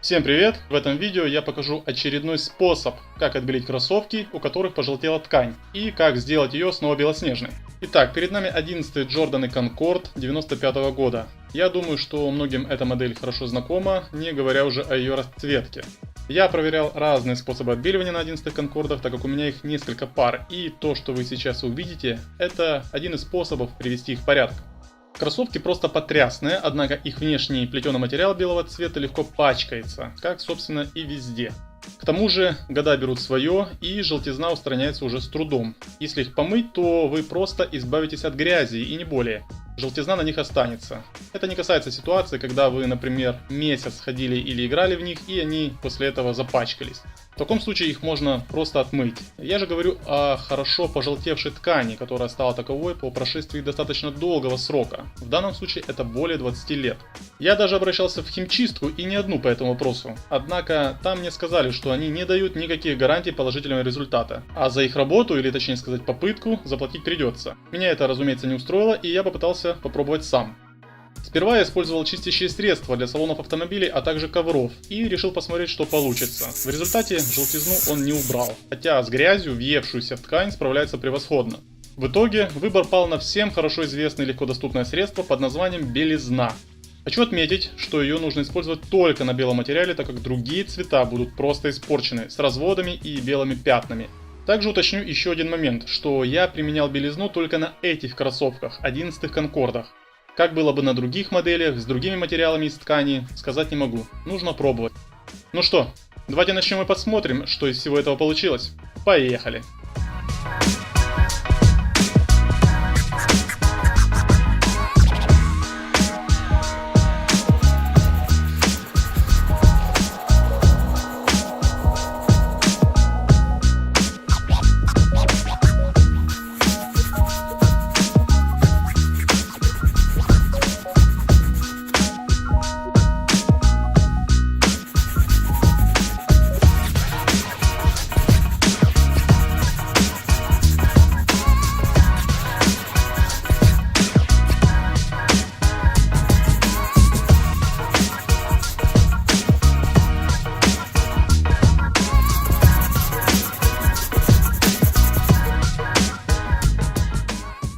Всем привет! В этом видео я покажу очередной способ, как отбелить кроссовки, у которых пожелтела ткань, и как сделать ее снова белоснежной. Итак, перед нами 11-й Jordan Concord 95 года. Я думаю, что многим эта модель хорошо знакома, не говоря уже о ее расцветке. Я проверял разные способы отбеливания на 11-х Конкордах, так как у меня их несколько пар, и то, что вы сейчас увидите, это один из способов привести их в порядок. Кроссовки просто потрясные, однако их внешний плетеный материал белого цвета легко пачкается, как собственно и везде. К тому же года берут свое, и желтизна устраняется уже с трудом. Если их помыть, то вы просто избавитесь от грязи и не более. Желтизна на них останется. Это не касается ситуации, когда вы, например, месяц ходили или играли в них, и они после этого запачкались. В таком случае их можно просто отмыть. Я же говорю о хорошо пожелтевшей ткани, которая стала таковой по прошествии достаточно долгого срока. В данном случае это более 20 лет. Я даже обращался в химчистку и не одну по этому вопросу. Однако там мне сказали, что они не дают никаких гарантий положительного результата. А за их работу, или точнее сказать попытку, заплатить придется. Меня это, разумеется, не устроило, и я попытался попробовать сам. Сперва я использовал чистящие средства для салонов автомобилей, а также ковров, и решил посмотреть, что получится. В результате желтизну он не убрал, хотя с грязью, въевшуюся в ткань, справляется превосходно. В итоге выбор пал на всем хорошо известное и легкодоступное средство под названием белизна. Хочу отметить, что ее нужно использовать только на белом материале, так как другие цвета будут просто испорчены, с разводами и белыми пятнами. Также уточню еще один момент, что я применял белизну только на этих кроссовках, 11-х Конкордах. Как было бы на других моделях, с другими материалами из ткани, сказать не могу. Нужно пробовать. Ну что, давайте начнем и посмотрим, что из всего этого получилось. Поехали!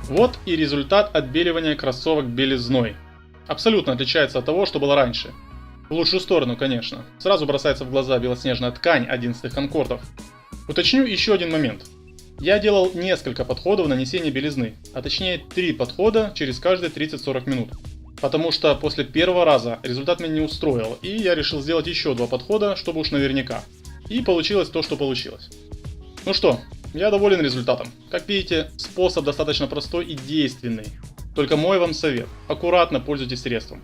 Вот и результат отбеливания кроссовок белизной. Абсолютно отличается от того, что было раньше. В лучшую сторону, конечно. Сразу бросается в глаза белоснежная ткань 11-х Конкордов. Уточню еще один момент. Я делал несколько подходов нанесения белизны, а точнее 3 подхода через каждые 30-40 минут. Потому что после первого раза результат меня не устроил, и я решил сделать еще 2 подхода, чтобы уж наверняка. И получилось то, что получилось. Ну что, я доволен результатом. Как видите, способ достаточно простой и действенный. Только мой вам совет: аккуратно пользуйтесь средством.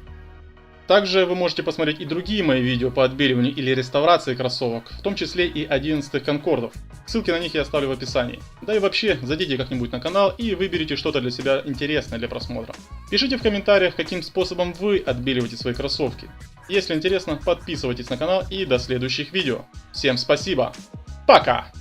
Также вы можете посмотреть и другие мои видео по отбеливанию или реставрации кроссовок, в том числе и 11-х Конкордов. Ссылки на них я оставлю в описании. Да и вообще, зайдите как-нибудь на канал и выберите что-то для себя интересное для просмотра. Пишите в комментариях, каким способом вы отбеливаете свои кроссовки. Если интересно, подписывайтесь на канал и до следующих видео. Всем спасибо. Пока!